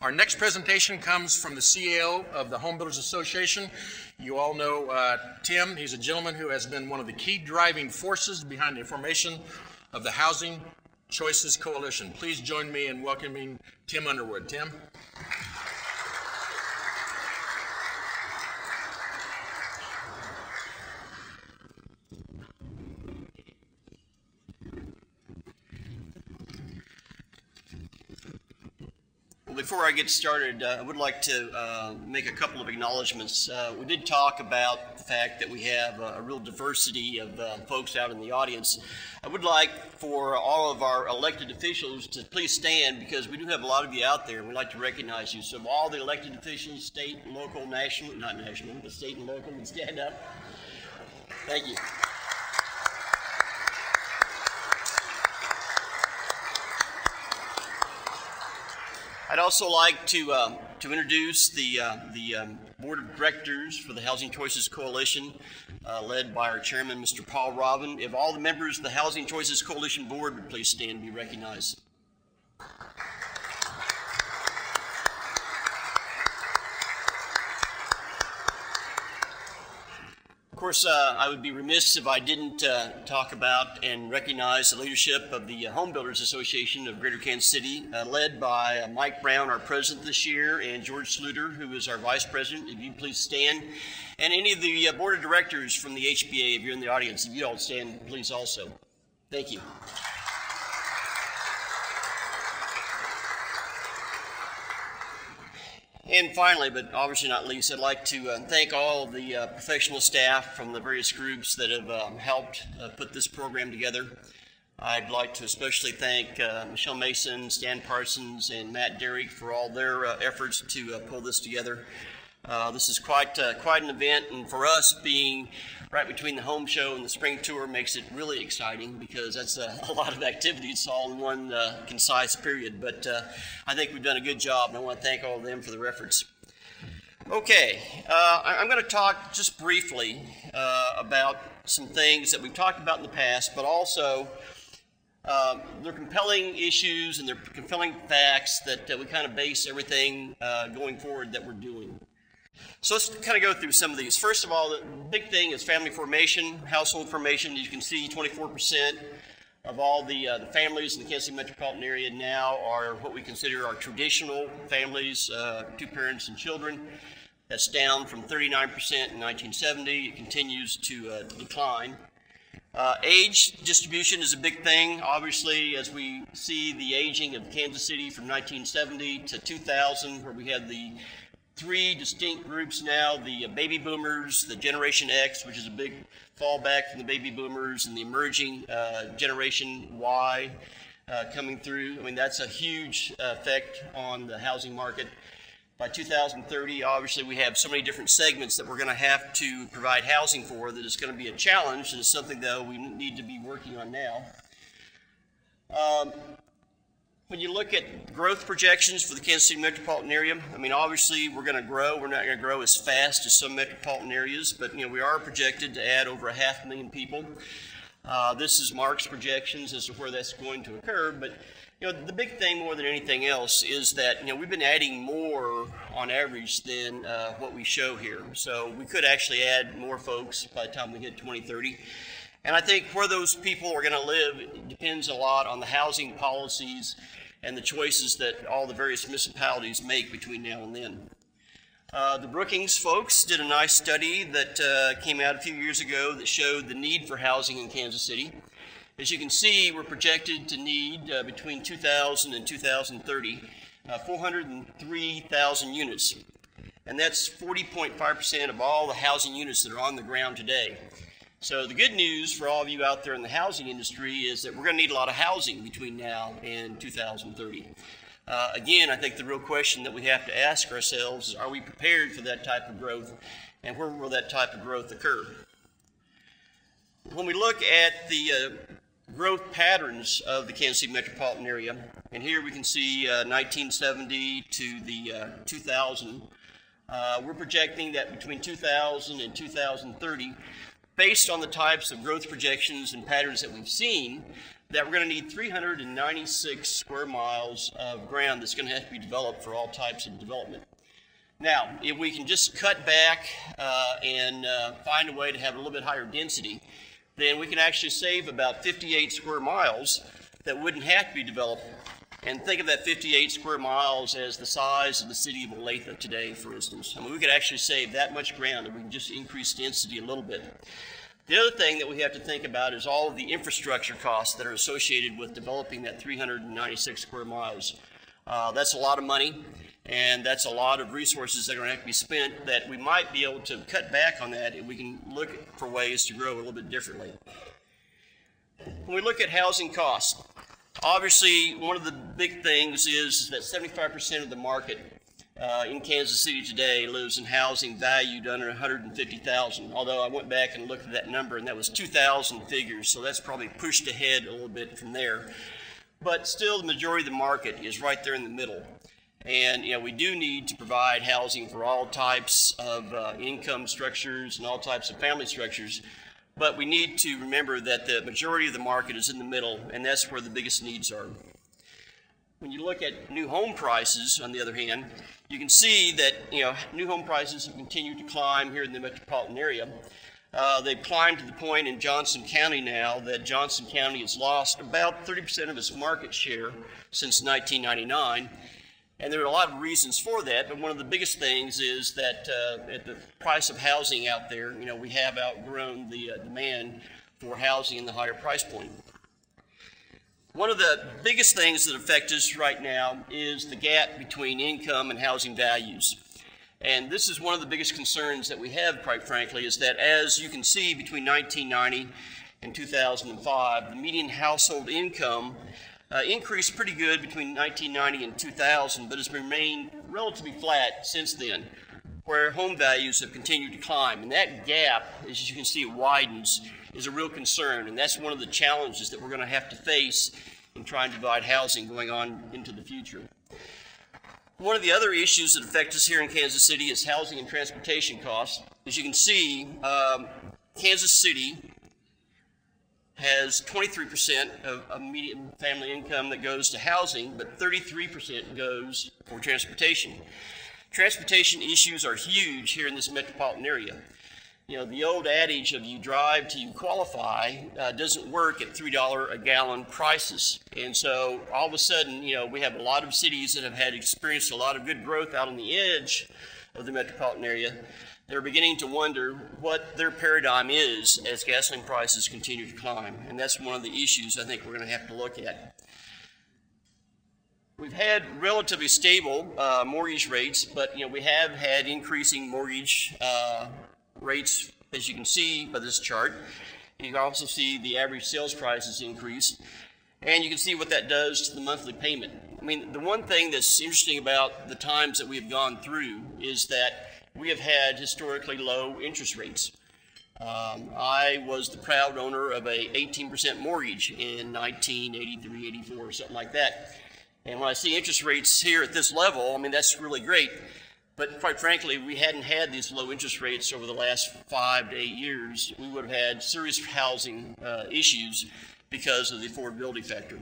Our next presentation comes from the CEO of the Home Builders Association. You all know Tim. He's a gentleman who has been one of the key driving forces behind the formation of the Housing Choices Coalition. Please join me in welcoming Tim Underwood. Tim. Before I get started, I would like to make a couple of acknowledgments. We did talk about the fact that we have a real diversity of folks out in the audience. I would like for all of our elected officials to please stand, because we do have a lot of you out there and we'd like to recognize you. So all the elected officials, state and local, national, not national, but state and local, would stand up. Thank you. I'd also like to introduce the Board of Directors for the Housing Choices Coalition, led by our chairman, Mr. Paul Robin. If all the members of the Housing Choices Coalition Board would please stand and be recognized. Of course, I would be remiss if I didn't talk about and recognize the leadership of the Home Builders Association of Greater Kansas City, led by Mike Brown, our president this year, and George Sluter, who is our vice president. If you please stand. And any of the board of directors from the HBA, if you're in the audience, if you don't stand, please also. Thank you. And finally, but obviously not least, I'd like to thank all of the professional staff from the various groups that have helped put this program together. I'd like to especially thank Michelle Mason, Stan Parsons, and Matt Derrick for all their efforts to pull this together. This is quite an event, and for us, being right between the home show and the spring tour makes it really exciting, because that's a lot of activities all in one concise period. But I think we've done a good job, and I want to thank all of them for their efforts. Okay, I'm going to talk just briefly about some things that we've talked about in the past, but also they're compelling issues and they're compelling facts that we kind of base everything going forward that we're doing. So let's kind of go through some of these. First of all, the big thing is family formation, household formation. As you can see, 24% of all the families in the Kansas City metropolitan area now are what we consider our traditional families, two parents and children. That's down from 39% in 1970. It continues to decline. Age distribution is a big thing. Obviously, as we see the aging of Kansas City from 1970 to 2000, where we had the three distinct groups now: the baby boomers, the Generation X, which is a big fallback from the baby boomers, and the emerging Generation Y coming through. I mean, that's a huge effect on the housing market. By 2030, obviously, we have so many different segments that we're going to have to provide housing for that it's going to be a challenge, and it's something, though, we need to be working on now. When you look at growth projections for the Kansas City metropolitan area, I mean, obviously we're going to grow. We're not going to grow as fast as some metropolitan areas, but we are projected to add over 500,000 people. This is Mark's projections as to where that's going to occur, but the big thing more than anything else is that we've been adding more on average than what we show here. So we could actually add more folks by the time we hit 2030. And I think where those people are going to live depends a lot on the housing policies and the choices that all the various municipalities make between now and then. The Brookings folks did a nice study that came out a few years ago that showed the need for housing in Kansas City. As you can see, we're projected to need between 2000 and 2030, 403,000 units. And that's 40.5% of all the housing units that are on the ground today. So the good news for all of you out there in the housing industry is that we're going to need a lot of housing between now and 2030. Again, I think the real question that we have to ask ourselves is, are we prepared for that type of growth, and where will that type of growth occur? When we look at the growth patterns of the Kansas City metropolitan area, and here we can see 1970 to the 2000, we're projecting that between 2000 and 2030, based on the types of growth projections and patterns that we've seen, that we're going to need 396 square miles of ground that's going to have to be developed for all types of development. Now, if we can just cut back and find a way to have a little bit higher density, then we can actually save about 58 square miles that wouldn't have to be developed. And think of that 58 square miles as the size of the city of Olathe today, for instance. I mean, we could actually save that much ground if we can just increase density a little bit. The other thing that we have to think about is all of the infrastructure costs that are associated with developing that 396 square miles. That's a lot of money, and that's a lot of resources that are going to have to be spent that we might be able to cut back on that if we can look for ways to grow a little bit differently. When we look at housing costs, obviously one of the big things is that 75% of the market in Kansas City today lives in housing valued under $150,000. Although I went back and looked at that number, and that was 2000 figures, so that's probably pushed ahead a little bit from there. But still, the majority of the market is right there in the middle. And we do need to provide housing for all types of income structures and all types of family structures. But we need to remember that the majority of the market is in the middle, and that's where the biggest needs are. When you look at new home prices, on the other hand, you can see that new home prices have continued to climb here in the metropolitan area. They've climbed to the point in Johnson County now that Johnson County has lost about 30% of its market share since 1999. And there are a lot of reasons for that, but one of the biggest things is that at the price of housing out there, we have outgrown the demand for housing in the higher price point. One of the biggest things that affect us right now is the gap between income and housing values. And this is one of the biggest concerns that we have, quite frankly, is that as you can see between 1990 and 2005, the median household income increased pretty good between 1990 and 2000, but has remained relatively flat since then, where home values have continued to climb. And that gap, as you can see, it widens, is a real concern. And that's one of the challenges that we're going to have to face in trying to provide housing going on into the future. One of the other issues that affect us here in Kansas City is housing and transportation costs. As you can see, Kansas City has 23% of median family income that goes to housing, but 33% goes for transportation. Transportation issues are huge here in this metropolitan area. The old adage of you drive till you qualify doesn't work at $3 a gallon prices. And so all of a sudden, we have a lot of cities that have experienced a lot of good growth out on the edge of the metropolitan area. They're beginning to wonder what their paradigm is as gasoline prices continue to climb. And that's one of the issues I think we're going to have to look at. We've had relatively stable mortgage rates, but we have had increasing mortgage rates, as you can see by this chart. You can also see the average sales prices increase, and you can see what that does to the monthly payment. I mean, the one thing that's interesting about the times that we've gone through is that we have had historically low interest rates. I was the proud owner of a 18% mortgage in 1983, 84, something like that. And when I see interest rates here at this level, I mean, that's really great. But quite frankly, we hadn't had these low interest rates over the last 5 to 8 years. We would have had serious housing issues because of the affordability factor.